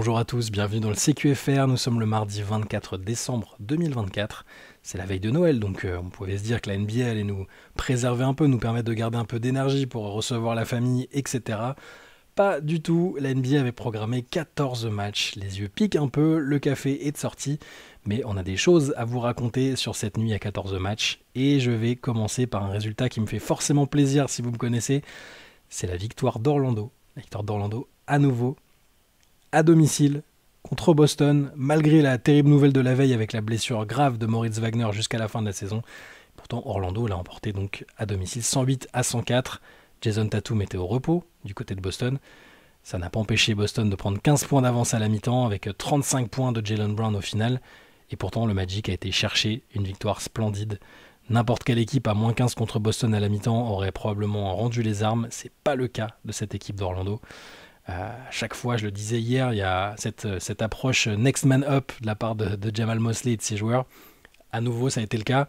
Bonjour à tous, bienvenue dans le CQFR, nous sommes le mardi 24 décembre 2024, c'est la veille de Noël, donc on pouvait se dire que la NBA allait nous préserver un peu, nous permettre de garder un peu d'énergie pour recevoir la famille, etc. Pas du tout, la NBA avait programmé 14 matchs, les yeux piquent un peu, le café est de sortie, mais on a des choses à vous raconter sur cette nuit à 14 matchs, et je vais commencer par un résultat qui me fait forcément plaisir si vous me connaissez, c'est la victoire d'Orlando. La victoire d'Orlando à nouveau à domicile contre Boston, malgré la terrible nouvelle de la veille avec la blessure grave de Moritz Wagner jusqu'à la fin de la saison. Pourtant, Orlando l'a emporté donc à domicile 108-104. Jason Tatum était au repos du côté de Boston. Ça n'a pas empêché Boston de prendre 15 points d'avance à la mi-temps avec 35 points de Jaylen Brown au final. Et pourtant, le Magic a été chercher une victoire splendide. N'importe quelle équipe à moins 15 contre Boston à la mi-temps aurait probablement rendu les armes. C'est pas le cas de cette équipe d'Orlando. À chaque fois, je le disais hier, il y a cette approche next man up de la part de Jamal Mosley et de ses joueurs. À nouveau, ça a été le cas.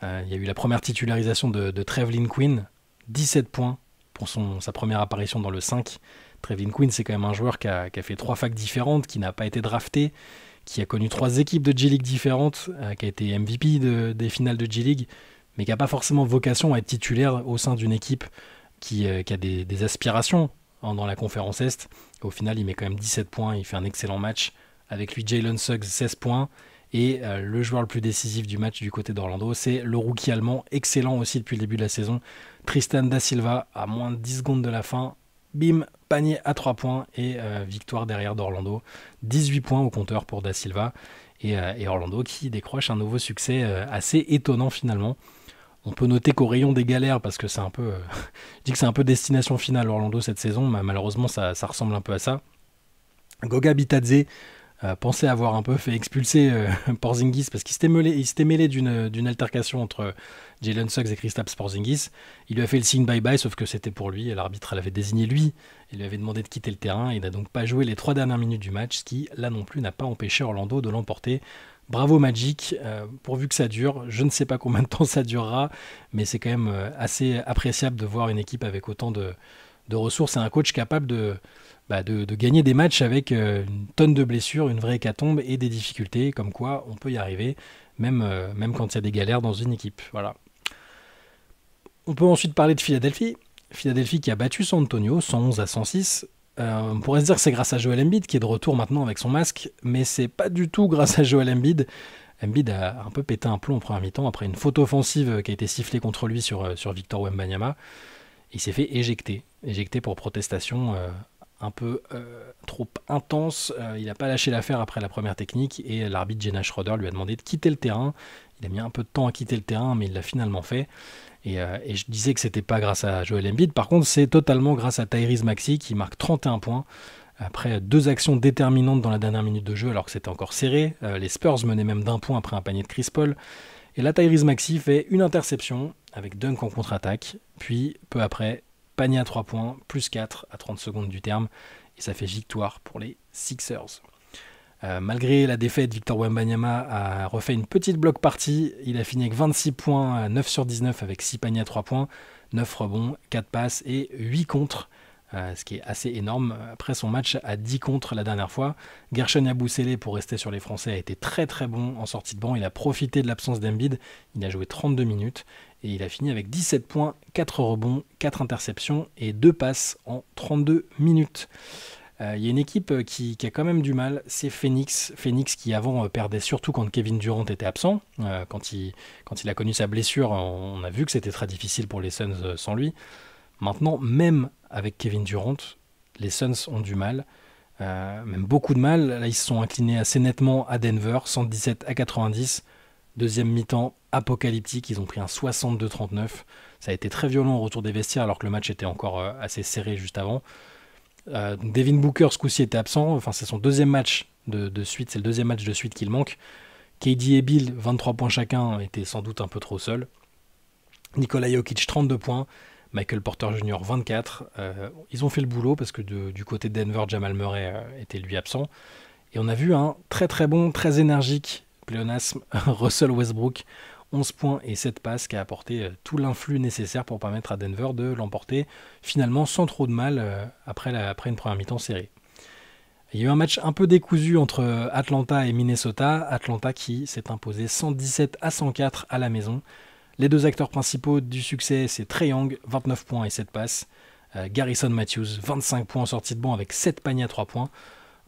Il y a eu la première titularisation de Trevelin Quinn, 17 points pour sa première apparition dans le 5. Trevelin Quinn, c'est quand même un joueur qui a fait 3 facs différentes, qui n'a pas été drafté, qui a connu 3 équipes de G-League différentes, qui a été MVP des finales de G-League, mais qui n'a pas forcément vocation à être titulaire au sein d'une équipe qui a des aspirations dans la conférence Est. Au final, il met quand même 17 points, il fait un excellent match. Avec lui, Jalen Suggs, 16 points. Et le joueur le plus décisif du match du côté d'Orlando, c'est le rookie allemand, excellent aussi depuis le début de la saison, Tristan Da Silva, à moins de 10 secondes de la fin. Bim, panier à 3 points et victoire derrière d'Orlando. 18 points au compteur pour Da Silva. Et Orlando qui décroche un nouveau succès assez étonnant finalement. On peut noter qu'au rayon des galères, parce que c'est un peu, je dis que c'est un peu destination finale Orlando cette saison, mais malheureusement ça ressemble un peu à ça. Goga Bitadze pensait avoir un peu fait expulser Porzingis parce qu'il s'était mêlé d'une altercation entre Jalen Suggs et Kristaps Porzingis. Il lui a fait le signe bye-bye, sauf que c'était pour lui, et l'arbitre l'avait désigné lui, il lui avait demandé de quitter le terrain, et il n'a donc pas joué les 3 dernières minutes du match, ce qui, là non plus, n'a pas empêché Orlando de l'emporter. Bravo Magic, pourvu que ça dure. Je ne sais pas combien de temps ça durera, mais c'est quand même assez appréciable de voir une équipe avec autant de ressources et un coach capable de gagner des matchs avec une tonne de blessures, une vraie hécatombe et des difficultés, comme quoi on peut y arriver, même quand il y a des galères dans une équipe. Voilà. On peut ensuite parler de Philadelphie. Philadelphie qui a battu San Antonio 111-106. On pourrait se dire que c'est grâce à Joel Embiid qui est de retour maintenant avec son masque, mais c'est pas du tout grâce à Joel Embiid. Embiid a un peu pété un plomb en première mi-temps après une faute offensive qui a été sifflée contre lui sur Victor Wembanyama. Il s'est fait éjecter pour protestation un peu trop intense. Il n'a pas lâché l'affaire après la première technique et l'arbitre Jenna Schroeder lui a demandé de quitter le terrain. Il a mis un peu de temps à quitter le terrain, mais il l'a finalement fait. Et je disais que c'était pas grâce à Joel Embiid. Par contre, c'est totalement grâce à Tyrese Maxey qui marque 31 points après 2 actions déterminantes dans la dernière minute de jeu alors que c'était encore serré. Les Spurs menaient même d'1 point après un panier de Chris Paul. Et là, Tyrese Maxey fait une interception avec dunk en contre-attaque. Puis, peu après, panier à 3 points, plus 4 à 30 secondes du terme. Et ça fait victoire pour les Sixers. Malgré la défaite, Victor Wembanyama a refait une petite bloc partie. Il a fini avec 26 points à 9 sur 19 avec 6 paniers à 3 points, 9 rebonds, 4 passes et 8 contres. Ce qui est assez énorme après son match à 10 contre la dernière fois. Gershon Yabusele, pour rester sur les Français, a été très très bon en sortie de banc. Il a profité de l'absence d'Embiid. Il a joué 32 minutes et il a fini avec 17 points, 4 rebonds, 4 interceptions et 2 passes en 32 minutes. Il y a une équipe qui a quand même du mal, c'est Phoenix. Phoenix qui avant perdait surtout quand Kevin Durant était absent. Quand il a connu sa blessure, on a vu que c'était très difficile pour les Suns sans lui. Maintenant, même avec Kevin Durant, les Suns ont du mal, même beaucoup de mal. Là, ils se sont inclinés assez nettement à Denver, 117-90. Deuxième mi-temps apocalyptique, ils ont pris un 62-39. Ça a été très violent au retour des vestiaires alors que le match était encore assez serré juste avant. Devin Booker ce coup-ci était absent, enfin c'est son deuxième match de suite, c'est le deuxième match de suite qu'il manque. KD et Bill, 23 points chacun, étaient sans doute un peu trop seuls. Nikola Jokic, 32 points. Michael Porter Jr. 24. Ils ont fait le boulot parce que du côté de Denver, Jamal Murray était lui absent. Et on a vu un très très bon, très énergique pléonasme Russell Westbrook. 11 points et 7 passes qui a apporté tout l'influx nécessaire pour permettre à Denver de l'emporter finalement sans trop de mal après une première mi-temps serrée. Il y a eu un match un peu décousu entre Atlanta et Minnesota. Atlanta qui s'est imposé 117-104 à la maison. Les deux acteurs principaux du succès, c'est Trae Young, 29 points et 7 passes. Garrison Matthews, 25 points en sortie de banc avec 7 paniers à 3 points.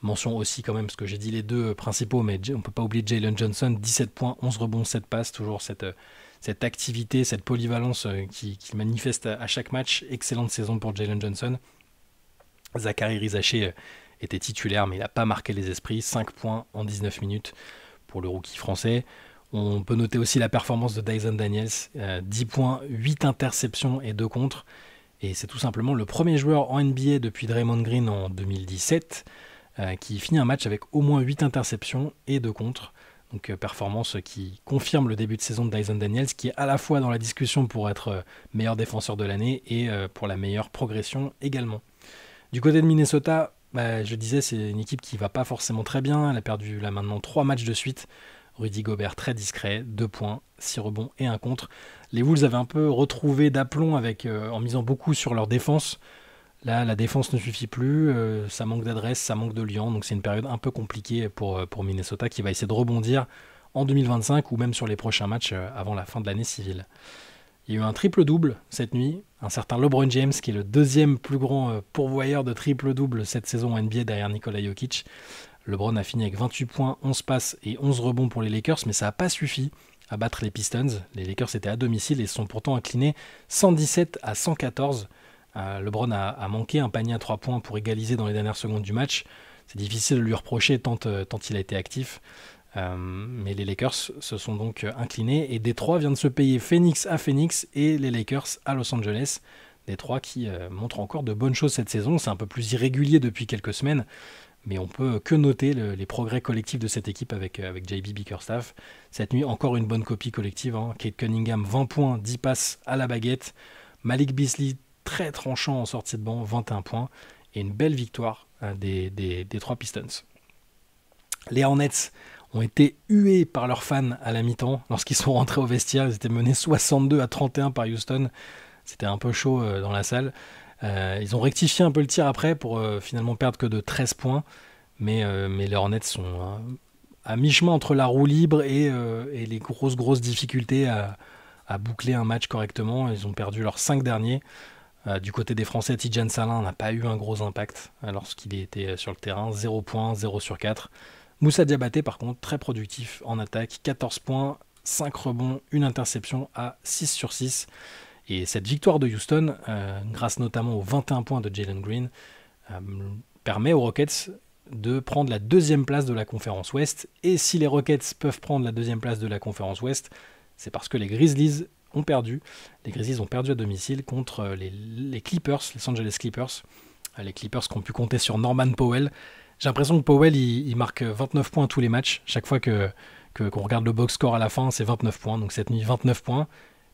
Mention aussi quand même, parce que j'ai dit les deux principaux, mais on ne peut pas oublier Jalen Johnson, 17 points, 11 rebonds, 7 passes. Toujours cette activité, cette polyvalence qui manifeste à chaque match. Excellente saison pour Jalen Johnson. Zachary Rizaché était titulaire, mais il n'a pas marqué les esprits. 5 points en 19 minutes pour le rookie français. On peut noter aussi la performance de Dyson Daniels. 10 points, 8 interceptions et 2 contres. Et c'est tout simplement le premier joueur en NBA depuis Draymond Green en 2017 qui finit un match avec au moins 8 interceptions et 2 contres. Donc performance qui confirme le début de saison de Dyson Daniels, qui est à la fois dans la discussion pour être meilleur défenseur de l'année et pour la meilleure progression également. Du côté de Minnesota, je disais, c'est une équipe qui va pas forcément très bien. Elle a perdu là maintenant 3 matchs de suite. Rudy Gobert très discret, 2 points, 6 rebonds et 1 contre. Les Wolves avaient un peu retrouvé d'aplomb en misant beaucoup sur leur défense. Là, la défense ne suffit plus, ça manque d'adresse, ça manque de liant, donc c'est une période un peu compliquée pour Minnesota qui va essayer de rebondir en 2025 ou même sur les prochains matchs avant la fin de l'année civile. Il y a eu un triple-double cette nuit, un certain LeBron James qui est le deuxième plus grand pourvoyeur de triple-double cette saison en NBA derrière Nikola Jokic. LeBron a fini avec 28 points, 11 passes et 11 rebonds pour les Lakers, mais ça n'a pas suffi à battre les Pistons. Les Lakers étaient à domicile et sont pourtant inclinés 117-114. LeBron a manqué un panier à 3 points pour égaliser dans les dernières secondes du match. C'est difficile de lui reprocher tant il a été actif. Mais les Lakers se sont donc inclinés et Détroit vient de se payer Phoenix à Phoenix et les Lakers à Los Angeles. Détroit qui montre encore de bonnes choses cette saison. C'est un peu plus irrégulier depuis quelques semaines, mais on peut que noter les progrès collectifs de cette équipe avec JB Bickerstaff. Cette nuit, encore une bonne copie collective. Cade Cunningham, 20 points, 10 passes à la baguette. Malik Beasley, très tranchant en sortie de banc, 21 points. Et une belle victoire des 3 Pistons. Les Hornets ont été hués par leurs fans à la mi-temps. Lorsqu'ils sont rentrés au vestiaire, ils étaient menés 62-31 par Houston. C'était un peu chaud dans la salle. Ils ont rectifié un peu le tir après pour finalement perdre que de 13 points. Mais les Hornets sont à mi-chemin entre la roue libre et les grosses difficultés à boucler un match correctement. Ils ont perdu leurs 5 derniers. Du côté des Français, Tidjane Salin n'a pas eu un gros impact lorsqu'il était sur le terrain. 0 points, 0 sur 4. Moussa Diabaté, par contre, très productif en attaque. 14 points, 5 rebonds, une interception à 6 sur 6. Et cette victoire de Houston, grâce notamment aux 21 points de Jalen Green, permet aux Rockets de prendre la deuxième place de la conférence Ouest. Et si les Rockets peuvent prendre la deuxième place de la conférence Ouest, c'est parce que les Grizzlies ont perdu. Les Grizzlies ont perdu à domicile contre les Clippers, les Los Angeles Clippers. Les Clippers qui ont pu compter sur Norman Powell. J'ai l'impression que Powell, il marque 29 points tous les matchs. Chaque fois qu'on regarde le box score à la fin, c'est 29 points. Donc cette nuit, 29 points.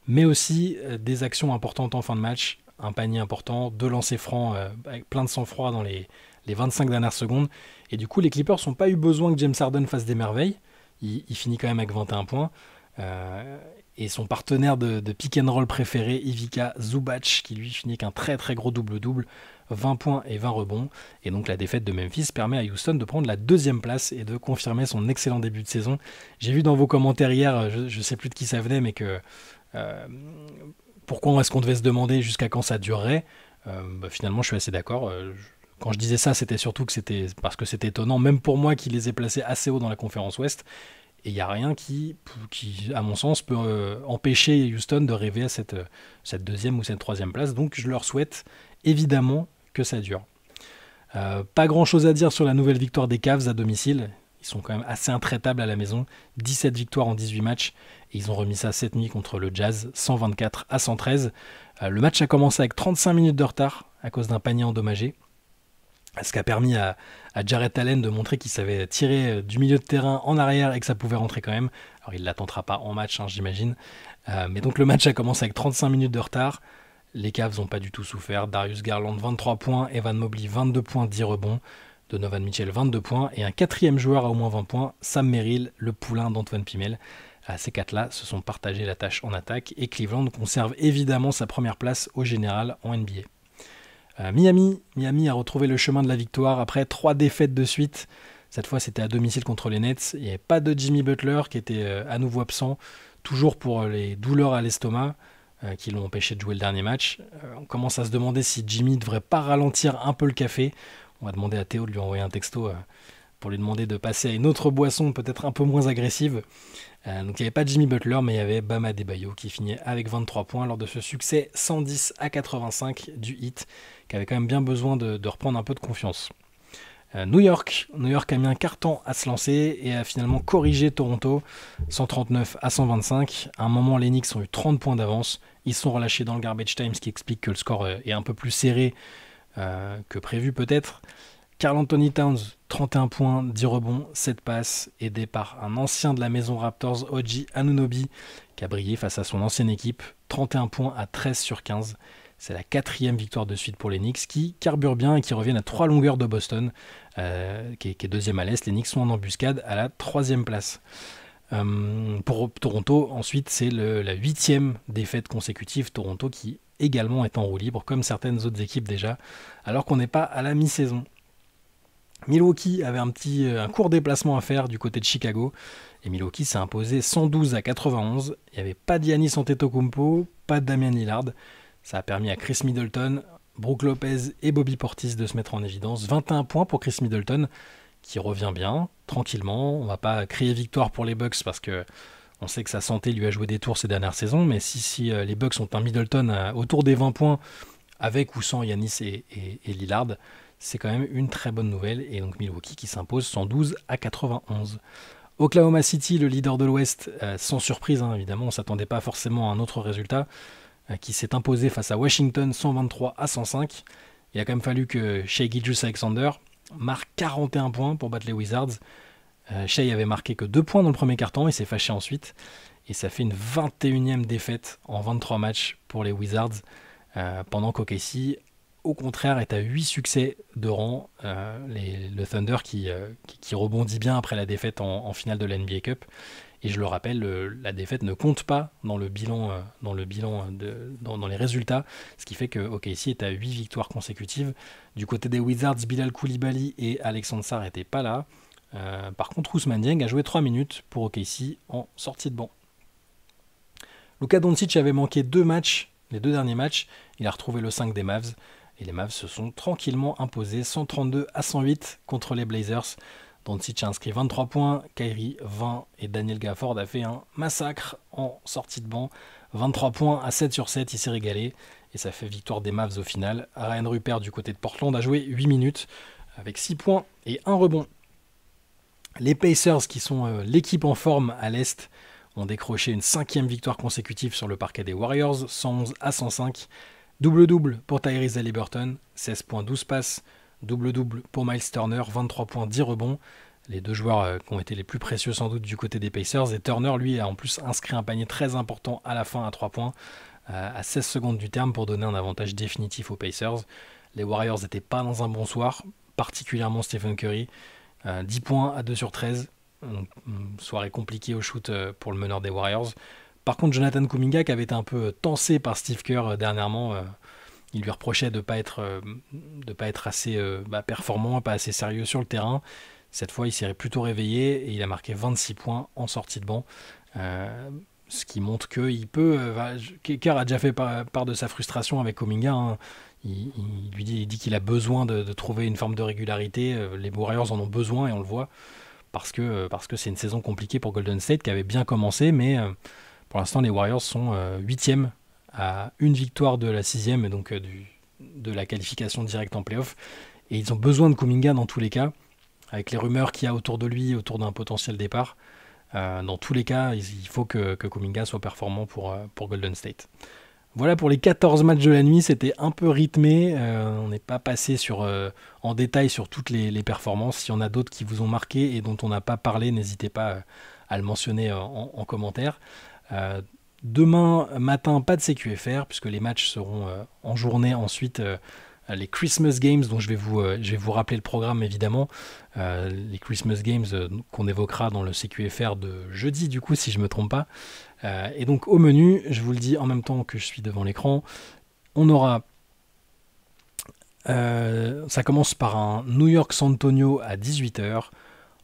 Mais aussi des actions importantes en fin de match. Un panier important, 2 lancers francs avec plein de sang-froid dans les 25 dernières secondes. Et du coup, les Clippers n'ont pas eu besoin que James Harden fasse des merveilles. Il finit quand même avec 21 points. Et son partenaire de pick and roll préféré, Ivica Zubac, qui lui finit avec un très très gros double-double, 20 points et 20 rebonds. Et donc la défaite de Memphis permet à Houston de prendre la deuxième place et de confirmer son excellent début de saison. J'ai vu dans vos commentaires hier, je ne sais plus de qui ça venait, mais que pourquoi est-ce qu'on devait se demander jusqu'à quand ça durerait. Finalement, je suis assez d'accord. Quand je disais ça, c'était surtout que c'était parce que c'était étonnant, même pour moi qui les ai placés assez haut dans la conférence Ouest. Et il n'y a rien qui, à mon sens, peut empêcher Houston de rêver à cette deuxième ou cette troisième place. Donc je leur souhaite évidemment que ça dure. Pas grand-chose à dire sur la nouvelle victoire des Cavs à domicile. Ils sont quand même assez intraitables à la maison. 17 victoires en 18 matchs. Et ils ont remis ça cette nuit contre le Jazz, 124-113. Le match a commencé avec 35 minutes de retard à cause d'un panier endommagé. Ce qui a permis à Jarrett Allen de montrer qu'il savait tirer du milieu de terrain en arrière et que ça pouvait rentrer quand même. Alors il ne la tentera pas en match, j'imagine. Mais donc le match a commencé avec 35 minutes de retard. Les Cavs n'ont pas du tout souffert. Darius Garland, 23 points. Evan Mobley, 22 points, 10 rebonds. Donovan Mitchell, 22 points. Et un quatrième joueur à au moins 20 points, Sam Merrill, le poulain d'Antoine Pimel. Ces 4-là se sont partagés la tâche en attaque. Et Cleveland conserve évidemment sa première place au général en NBA. Miami a retrouvé le chemin de la victoire après 3 défaites de suite. Cette fois, c'était à domicile contre les Nets. Il n'y avait pas de Jimmy Butler qui était à nouveau absent, toujours pour les douleurs à l'estomac qui l'ont empêché de jouer le dernier match. On commence à se demander si Jimmy ne devrait pas ralentir un peu le café. On va demander à Théo de lui envoyer un texto pour lui demander de passer à une autre boisson peut-être un peu moins agressive. Donc il n'y avait pas Jimmy Butler, mais il y avait Bam Adebayo qui finit avec 23 points lors de ce succès 110-85 du Heat, qui avait quand même bien besoin de reprendre un peu de confiance. New York a mis un carton à se lancer et a finalement corrigé Toronto 139-125. À un moment, les Knicks ont eu 30 points d'avance. Ils sont relâchés dans le garbage time, ce qui explique que le score est un peu plus serré que prévu peut-être. Karl Anthony Towns, 31 points, 10 rebonds, 7 passes, aidé par un ancien de la maison Raptors, OG Anunoby, qui a brillé face à son ancienne équipe. 31 points à 13 sur 15. C'est la 4e victoire de suite pour les Knicks qui carburent bien et qui reviennent à 3 longueurs de Boston, qui est deuxième à l'Est. Les Knicks sont en embuscade à la 3e place. Pour Toronto, ensuite, c'est la 8e défaite consécutive. Toronto qui également est en roue libre, comme certaines autres équipes déjà, alors qu'on n'est pas à la mi-saison. Milwaukee avait un court déplacement à faire du côté de Chicago, et Milwaukee s'est imposé 112-91. Il n'y avait pas de Giannis Antetokounmpo, pas de Damian Lillard. Ça a permis à Chris Middleton, Brook Lopez et Bobby Portis de se mettre en évidence. 21 points pour Chris Middleton, qui revient bien, tranquillement. On ne va pas crier victoire pour les Bucks parce que on sait que sa santé lui a joué des tours ces dernières saisons, mais si les Bucks ont un Middleton autour des 20 points, avec ou sans Giannis et Lillard, c'est quand même une très bonne nouvelle. Et donc Milwaukee qui s'impose 112-91. Oklahoma City, le leader de l'Ouest, sans surprise, évidemment, on ne s'attendait pas forcément à un autre résultat, qui s'est imposé face à Washington 123-105. Il a quand même fallu que Shai Gilgeous-Alexander marque 41 points pour battre les Wizards. Shai avait marqué que 2 points dans le premier quart-temps, il s'est fâché ensuite. Et ça fait une 21e défaite en 23 matchs pour les Wizards, pendant qu'OKC, au contraire, est à 8 succès de rang. Le Thunder qui rebondit bien après la défaite en finale de la NBA Cup. Et je le rappelle, la défaite ne compte pas dans le bilan, dans les résultats, ce qui fait que OKC est à 8 victoires consécutives. Du côté des Wizards, Bilal Coulibaly et Alexandre Sarr n'étaient pas là. Par contre, Ousmane Dieng a joué 3 minutes pour OKC en sortie de banc. Luka Doncic avait manqué 2 matchs, les 2 derniers matchs. Il a retrouvé le 5 des Mavs. Et les Mavs se sont tranquillement imposés 132-108 contre les Blazers. Doncic a inscrit 23 points, Kyrie 20 et Daniel Gafford a fait un massacre en sortie de banc. 23 points à 7 sur 7, il s'est régalé. Et ça fait victoire des Mavs au final. Ryan Rupert du côté de Portland a joué 8 minutes avec 6 points et 1 rebond. Les Pacers, qui sont l'équipe en forme à l'Est, ont décroché une 5e victoire consécutive sur le parquet des Warriors, 111-105. Double-double pour Tyrese Haliburton, 16 points, 12 passes. Double-double pour Miles Turner, 23 points, 10 rebonds. Les 2 joueurs qui ont été les plus précieux sans doute du côté des Pacers. Et Turner, lui, a en plus inscrit un panier très important à la fin à 3 points, à 16 secondes du terme pour donner un avantage définitif aux Pacers. Les Warriors n'étaient pas dans un bon soir, particulièrement Stephen Curry. 10 points à 2 sur 13. Une soirée compliquée au shoot pour le meneur des Warriors. Par contre, Jonathan Kuminga, qui avait été un peu tensé par Steve Kerr dernièrement, il lui reprochait de ne pas être assez performant, pas assez sérieux sur le terrain. Cette fois, il s'est plutôt réveillé et il a marqué 26 points en sortie de banc. Ce qui montre qu'il peut... Kerr a déjà fait part de sa frustration avec Kuminga. Il dit qu'il a besoin de trouver une forme de régularité. Les Warriors en ont besoin et on le voit. Parce que c'est une saison compliquée pour Golden State qui avait bien commencé, mais... Pour l'instant, les Warriors sont 8e à une victoire de la 6e et donc de la qualification directe en playoff. Et ils ont besoin de Kuminga dans tous les cas, avec les rumeurs qu'il y a autour de lui, autour d'un potentiel départ. Dans tous les cas, il faut que Kuminga soit performant pour Golden State. Voilà pour les 14 matchs de la nuit, c'était un peu rythmé. On n'est pas passé en détail sur toutes les performances. S'il y en a d'autres qui vous ont marqué et dont on n'a pas parlé, n'hésitez pas à le mentionner en commentaire. Demain matin, pas de CQFR, puisque les matchs seront en journée ensuite. Les Christmas Games, dont je vais vous rappeler le programme évidemment. Les Christmas Games qu'on évoquera dans le CQFR de jeudi, du coup, si je ne me trompe pas. Et donc au menu, je vous le dis en même temps que je suis devant l'écran, on aura Ça commence par un New York-San Antonio à 18h,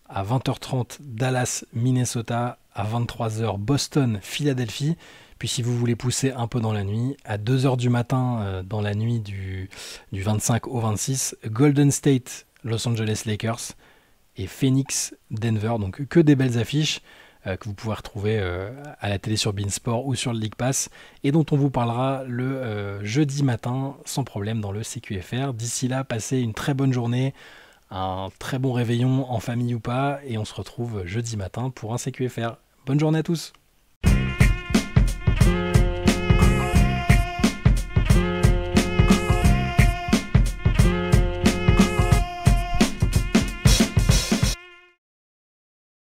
à 20h30 Dallas, Minnesota, à 23h Boston, Philadelphie. Puis si vous voulez pousser un peu dans la nuit, à 2h du matin, dans la nuit du 25 au 26, Golden State, Los Angeles Lakers et Phoenix, Denver. Donc que des belles affiches que vous pouvez retrouver à la télé sur Beansport ou sur le League Pass et dont on vous parlera le jeudi matin sans problème dans le CQFR. D'ici là, passez une très bonne journée, un très bon réveillon en famille ou pas et on se retrouve jeudi matin pour un CQFR. Bonne journée à tous!